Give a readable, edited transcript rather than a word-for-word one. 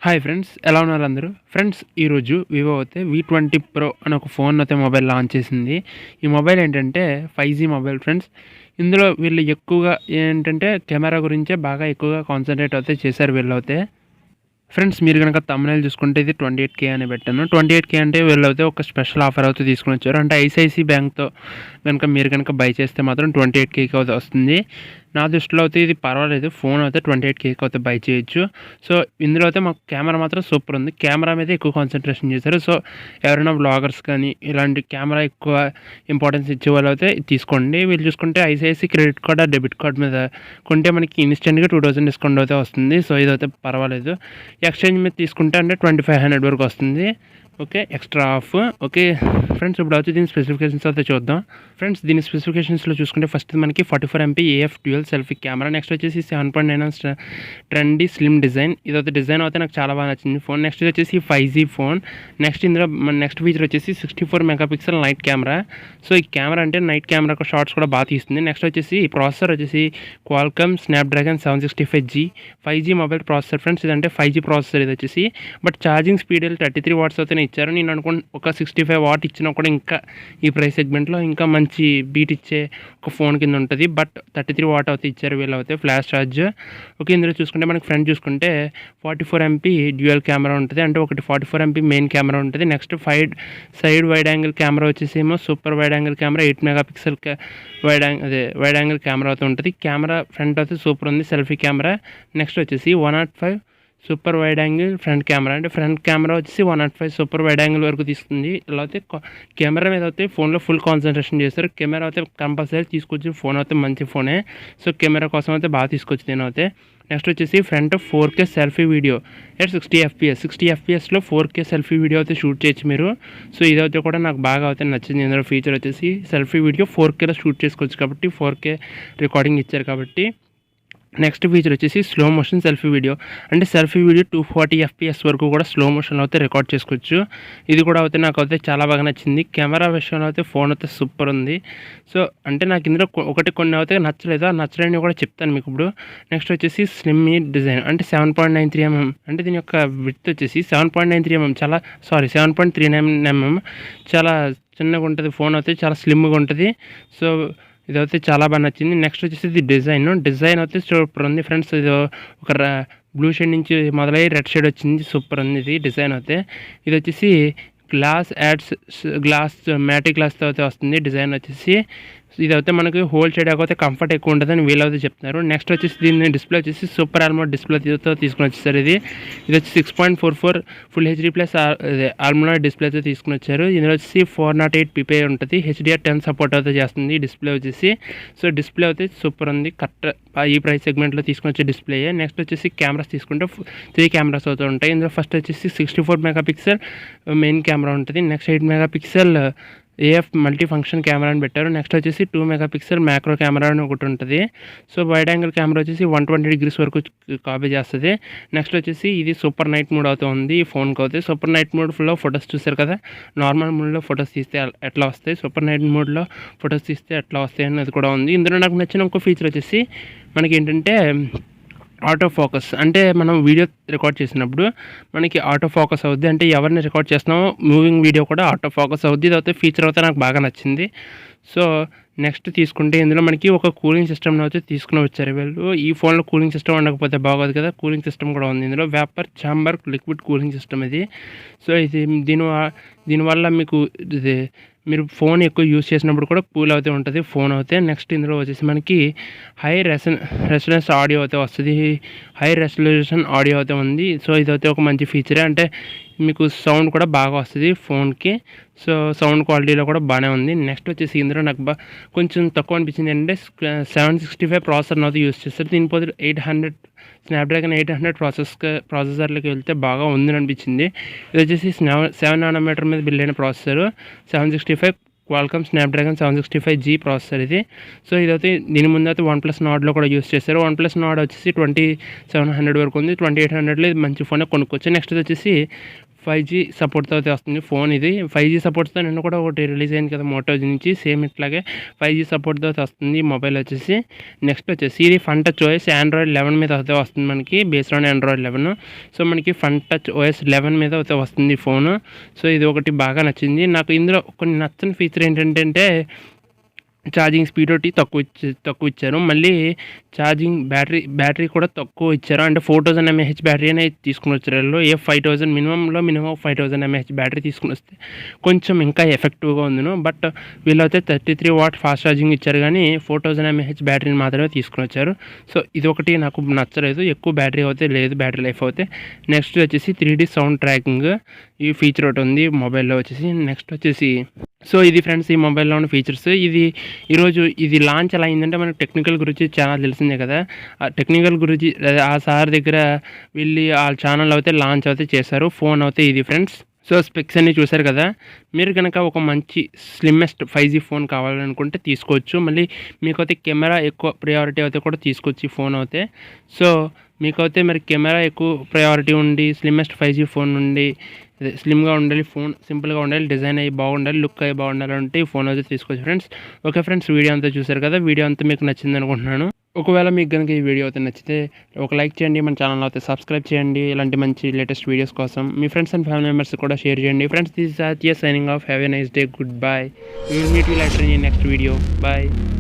Hi friends, ఎలా ఉన్నారు అందరూ? ఫ్రెండ్స్, ఈరోజు వివో అయితే V20 Pro అని ఒక ఫోన్ అయితే మొబైల్ లాంచ్ చేసింది. ఈ మొబైల్ ఏంటంటే 5G మొబైల్ ఫ్రెండ్స్. ఇందులో వీళ్ళు ఎక్కువగా ఏంటంటే కెమెరా గురించే బాగా ఎక్కువగా కాన్సన్ట్రేట్ అయితే చేశారు వీళ్ళైతే. ఫ్రెండ్స్, మీరు కనుక థంబ్‌నెయిల్ చూసుకుంటే ఇది 28K అని పెట్టాను. 28K అంటే వీళ్ళైతే ఒక స్పెషల్ ఆఫర్ అయితే తీసుకొని వచ్చారు. అంటే ఐసిఐసిఐ బ్యాంక్‌తో మీరు కనుక బై చేస్తే మాత్రం 28Kకి అయితే వస్తుంది. నా దృష్టిలో అయితే ఇది పర్వాలేదు. ఫోన్ అయితే 28Kకి అయితే బై చేయొచ్చు. సో ఇందులో అయితే మాకు కెమెరా మాత్రం సూపర్ ఉంది. కెమెరా మీద ఎక్కువ కాన్సన్ట్రేషన్ చేశారు. సో ఎవరైనా వ్లాగర్స్ కానీ ఇలాంటి కెమెరా ఎక్కువ ఇంపార్టెన్స్ ఇచ్చే వాళ్ళు అయితే తీసుకోండి. వీళ్ళు చూసుకుంటే ICICI credit card, debit card మీద కొంటే మనకి ఇన్స్టెంట్గా 2000 డిస్కౌంట్ అయితే వస్తుంది. సో ఇదైతే పర్వాలేదు. ఎక్స్చేంజ్ మీద తీసుకుంటే అంటే 2500 వరకు వస్తుంది. Okay, extra of. Okay friends, ఇప్పుడు వచ్చి దీని స్పెసిఫికేషన్స్ అయితే చూద్దాం. ఫ్రెండ్స్, దీని స్పెసిఫికేషన్స్లో చూసుకుంటే ఫస్ట్ మనకి 44 MP AF dual selfie camera. Next వచ్చేసి 7.9 ట్రెండీ స్లిమ్ డిజైన్. ఇదైతే డిజైన్ అయితే నాకు చాలా బాగా నచ్చింది ఫోన్. నెక్స్ట్ ఇది వచ్చేసి 5G ఫోన్. నెక్స్ట్ ఇందులో నెక్స్ట్ ఫీచర్ వచ్చేసి 64 మెగాపిక్సెల్ నైట్ కెమెరా. సో ఈ కెమెరా అంటే నైట్ కెమెరా షార్ట్స్ కూడా బాగా తీస్తుంది. నెక్స్ట్ వచ్చేసి ఈ ప్రాసెసర్ వచ్చేసి Qualcomm Snapdragon 765G 5G mobile processor friends. ఇదంటే 5G ప్రాసెసర్ ఇది వచ్చేసి. బట్ ఛార్జింగ్ స్పీడ్ 33 వాట్స్ అయితే ఇచ్చారు. నేను అనుకున్న ఒక 65 వాట్ ఇచ్చినా కూడా ఇంకా ఈ ప్రైస్ సెగ్మెంట్లో ఇంకా మంచి బీట్ ఇచ్చే ఒక ఫోన్ కింద ఉంటుంది. బట్ 33 వాట్ అయితే ఇచ్చారు వీళ్ళు అయితే ఫ్లాష్ ఛార్జ్. ఓకే, ఇందులో చూసుకుంటే మనకి ఫ్రంట్ చూసుకుంటే 44 MP డ్యూయల్ కెమెరా ఉంటుంది. అంటే ఒకటి 44 MP మెయిన్ కెమెరా ఉంటుంది. Next side wide angle camera వచ్చేసి ఏమో super wide angle camera 8 megapixel wide angle camera అయితే ఉంటుంది. కెమెరా ఫ్రంట్ అయితే సూపర్ ఉంది, సెల్ఫీ కెమెరా. నెక్స్ట్ వచ్చేసి 105 super wide angle front camera. అంటే ఫ్రంట్ కెమెరా వచ్చేసి 105 సూపర్ వైడ్ యాంగిల్ వరకు తీసుకుంది. ఇలా అయితే కెమెరా మీద అయితే ఫోన్లో ఫుల్ కాన్సన్ట్రేషన్ చేస్తారు. కెమెరా అయితే కంపల్సరీ తీసుకొచ్చి ఫోన్ అయితే మంచి ఫోనే. సో కెమెరా కోసం అయితే బాగా తీసుకొచ్చి నేనైతే. నెక్స్ట్ వచ్చేసి front 4K selfie video at 60 FPSలో 4K selfie video అయితే షూట్ చేయొచ్చు మీరు. సో ఇదైతే కూడా నాకు బాగా అయితే నచ్చింది. ఇందులో ఫీచర్ వచ్చేసి సెల్ఫీ వీడియో 4Kలో షూట్ చేసుకోవచ్చు కాబట్టి 4K రికార్డింగ్ ఇచ్చారు కాబట్టి. నెక్స్ట్ ఫీచర్ వచ్చేసి స్లో మోషన్ సెల్ఫీ వీడియో. అంటే సెల్ఫీ వీడియో 240 FPS వరకు కూడా స్లో మోషన్లో అయితే రికార్డ్ చేసుకోవచ్చు. ఇది కూడా అయితే నాకు అయితే చాలా బాగా నచ్చింది. కెమెరా విషయంలో అయితే ఫోన్ అయితే సూపర్ ఉంది. సో అంటే నాకు ఇందులో కొన్ని అయితే నచ్చలేదు. ఆ నచ్చలేని కూడా చెప్తాను మీకు ఇప్పుడు. నెక్స్ట్ వచ్చేసి స్లిమ్ డిజైన్. అంటే 7.93 mm. అంటే దీని యొక్క విడ్త్ వచ్చేసి 7.93 mm. 7.39 mm. చాలా చిన్నగా ఉంటుంది ఫోన్ అయితే, చాలా స్లిమ్గా ఉంటుంది. సో ఇదైతే చాలా బాగా నచ్చింది. నెక్స్ట్ వచ్చేసి ఇది డిజైన్ అయితే సూపర్ ఉంది ఫ్రెండ్స్. ఇది ఒక బ్లూ షేడ్ నుంచి మొదలై రెడ్ షేడ్ వచ్చింది, సూపర్ ఉంది ఇది డిజైన్ అయితే. ఇది వచ్చేసి గ్లాస్ మ్యాటిక్ గ్లాస్తో అయితే వస్తుంది. డిజైన్ వచ్చేసి ఇదైతే మనకి హోల్ చేయడానికి కంఫర్ట్ ఎక్కువ ఉంటుందని వీళ్ళైతే చెప్తున్నారు. నెక్స్ట్ వచ్చేసి దీన్ని డిస్ప్లే వచ్చేసి సూపర్ ఆల్మోడ్ డిస్ప్లేతో తీసుకుని వచ్చేసారు. ఇది వచ్చి 6.44 ఫుల్ HD ప్లస్ ఆల్మోడ్ డిస్ప్లేతో తీసుకుని వచ్చారు. ఇందులో వచ్చేసి 408 PPI ఉంటుంది. HDR10 సపోర్ట్ అయితే చేస్తుంది డిస్ప్లే వచ్చేసి. సో డిస్ప్లే అయితే సూపర్ ఉంది, కరెక్ట్ ఈ ప్రైస్ సెగ్మెంట్లో తీసుకుని వచ్చే డిస్ప్లే. నెక్స్ట్ వచ్చేసి కెమెరాస్ తీసుకుంటే 3 కెమెరాస్ అవుతూ ఉంటాయి. ఇందులో ఫస్ట్ వచ్చేసి 64 మెగాపిక్సెల్ మెయిన్ కెమెరా ఉంటుంది. Next 8 megapixel AF multi function camera అని పెట్టారు. నెక్స్ట్ వచ్చేసి 2 మెగాపిక్సెల్ మ్యాక్రో కెమెరా అని ఒకటి ఉంటుంది. సో వైడ్ యాంగిల్ కెమెరా వచ్చేసి 120 degrees వరకు కాపీ చేస్తుంది. నెక్స్ట్ వచ్చేసి ఇది సూపర్ నైట్ మోడ్ అవుతూ ఉంది ఈ ఫోన్కి అయితే. సూపర్ నైట్ మోడ్లో ఫొటోస్ చూసారు కదా, నార్మల్ మోడ్లో ఫొటోస్ తీస్తే ఎట్లా వస్తాయి, సూపర్ నైట్ మోడ్లో ఫొటోస్ తీస్తే ఎట్లా వస్తాయి అనేది కూడా ఉంది. ఇందులో నాకు నచ్చిన ఇంకో ఫీచర్ వచ్చేసి మనకి ఏంటంటే ఆటో ఫోకస్. అంటే మనం వీడియో రికార్డ్ చేసినప్పుడు మనకి ఆటో ఫోకస్ అవుద్ది. అంటే ఎవరిని రికార్డ్ చేస్తున్నామో మూవింగ్ వీడియో కూడా ఆటో ఫోకస్ అవుద్ది. ఇది అయితే ఫీచర్ అయితే నాకు బాగా నచ్చింది. సో నెక్స్ట్ తీసుకుంటే ఇందులో మనకి ఒక కూలింగ్ సిస్టమ్ని అయితే తీసుకుని వచ్చారు వీళ్ళు. ఈ ఫోన్లో కూలింగ్ సిస్టమ్ ఉండకపోతే బాగోదు కదా, కూలింగ్ సిస్టమ్ కూడా ఉంది ఇందులో. Vapour chamber liquid cooling system ఇది. సో ఇది దీనివల్ల మీకు మీరు ఫోన్ ఎక్కువ యూజ్ చేసినప్పుడు కూడా కూల్ అవుతూ ఉంటుంది ఫోన్ అయితే. నెక్స్ట్ ఇందులో వచ్చేసి మనకి హై రెసొనెన్స్ ఆడియో అయితే వస్తుంది. హై రెజల్యూషన్ ఆడియో అయితే ఉంది. సో ఇదైతే ఒక మంచి ఫీచరే. అంటే మీకు సౌండ్ కూడా బాగా వస్తుంది ఫోన్కి. సో సౌండ్ క్వాలిటీలో కూడా బాగానే ఉంది. నెక్స్ట్ వచ్చేసి ఇందులో నాకు కొంచెం తక్కువ అనిపించింది ఏంటంటే 765 ప్రాసెసర్ని అయితే యూజ్ చేస్తారు. దీనిపోతే 800 స్నాప్డ్రాగన్ 800 ప్రాసెసర్లోకి వెళ్తే బాగా ఉందని అనిపించింది. ఇది వచ్చేసి 7 nanometer మీద బిల్డ్ అయిన processor. 765 Qualcomm Snapdragon 765G processor ఇది. సో ఇదైతే దీని ముందు అయితే OnePlus Nordలో కూడా యూస్ చేశారు. OnePlus Nord వచ్చేసి 2700 వరకు ఉంది. 2800లో ఇది మంచి ఫోనే కొనుక్కోవచ్చు. నెక్స్ట్ వచ్చేసి 5G సపోర్ట్‌తో అయితే వస్తుంది ఫోన్ ఇది. 5G సపోర్ట్‌తో నిన్న కూడా ఒకటి రిలీజ్ అయింది కదా మోటో నుంచి, సేమ్ ఇట్లాగే 5G సపోర్ట్‌తో అయితే వస్తుంది ఈ మొబైల్ వచ్చేసి. నెక్స్ట్ వచ్చేసి ఇది ఫన్ టచ్ ఓఎస్ ఆండ్రాయిడ్ 11 మీద అయితే వస్తుంది మనకి, బేస్డ్ ఆన్ ఆండ్రాయిడ్ 11. సో మనకి ఫన్ టచ్ ఓఎస్ 11 మీద అయితే వస్తుంది ఫోను. సో ఇది ఒకటి బాగా నచ్చింది నాకు. ఇందులో కొన్ని నచ్చని ఫీచర్ ఏంటంటే ఛార్జింగ్ స్పీడ్ ఒకటి తక్కువ ఇచ్చారు. మళ్ళీ ఛార్జింగ్ బ్యాటరీ కూడా తక్కువ ఇచ్చారు. అంటే 4000 mAh బ్యాటరీ అనేది తీసుకుని వచ్చారు వీళ్ళు. 5000 మినిమం 5000 mAh బ్యాటరీ తీసుకుని వస్తే కొంచెం ఇంకా ఎఫెక్టివ్గా ఉందిను. బట్ వీళ్ళైతే 33 వాట్ ఫాస్ట్ ఛార్జింగ్ ఇచ్చారు కానీ 4000 mAh బ్యాటరీని మాత్రమే తీసుకుని వచ్చారు. సో ఇది ఒకటి నాకు నచ్చలేదు, ఎక్కువ బ్యాటరీ అయితే లేదు, బ్యాటరీ లైఫ్ అయితే. నెక్స్ట్ వచ్చేసి 3D సౌండ్ ట్రాకింగ్ ఈ ఫీచర్ ఒకటి ఉంది మొబైల్లో వచ్చేసి. నెక్స్ట్ వచ్చేసి సో ఇది ఫ్రెండ్స్ ఈ మొబైల్లో ఉన్న ఫీచర్స్. ఈరోజు ఇది లాంచ్ ఎలా అయిందంటే మనకు టెక్నికల్ గురించి చాలా తెలిసిందే కదా. ఆ టెక్నికల్ గురించి ఆ సార్ దగ్గర వెళ్ళి ఆ ఛానల్ అయితే లాంచ్ అయితే చేశారు ఫోన్ అయితే ఇది ఫ్రెండ్స్. సో స్పెక్స్ అన్నీ చూశారు కదా. మీరు కనుక ఒక మంచి స్లిమ్మెస్ట్ 5G ఫోన్ కావాలనుకుంటే తీసుకోవచ్చు. మళ్ళీ మీకైతే కెమెరా ఎక్కువ ప్రయారిటీ అయితే కూడా తీసుకోవచ్చు ఈ ఫోన్ అయితే. సో మీకైతే మరి కెమెరా ఎక్కువ ప్రయారిటీ ఉండి స్లిమ్మెస్ట్ 5G ఫోన్ ఉండి స్లిమ్గా ఉండాలి, ఫోన్ సింపుల్గా ఉండాలి, డిజైన్ అయ్యి బాగుండాలి, లుక్ అయ్యి బాగుండాలంటే ఈ ఫోన్ అయితే తీసుకోవచ్చు ఫ్రెండ్స్. ఓకే ఫ్రెండ్స్, వీడియో అంతా చూశారు కదా. వీడియో అంతా మీకు నచ్చింది అనుకుంటున్నాను. ఒకవేళ మీకు కనుక ఈ వీడియో అయితే నచ్చితే ఒక లైక్ చేయండి, మన ఛానల్ అయితే సబ్స్క్రైబ్ చేయండి. ఇలాంటి మంచి లేటెస్ట్ వీడియోస్ కోసం మీ ఫ్రెండ్స్ అండ్ ఫ్యామిలీ మెంబర్స్ కూడా షేర్ చేయండి. Friends, this is Aditya signing off. Have a nice day. Goodbye. We will meet you later in the next video. Bye.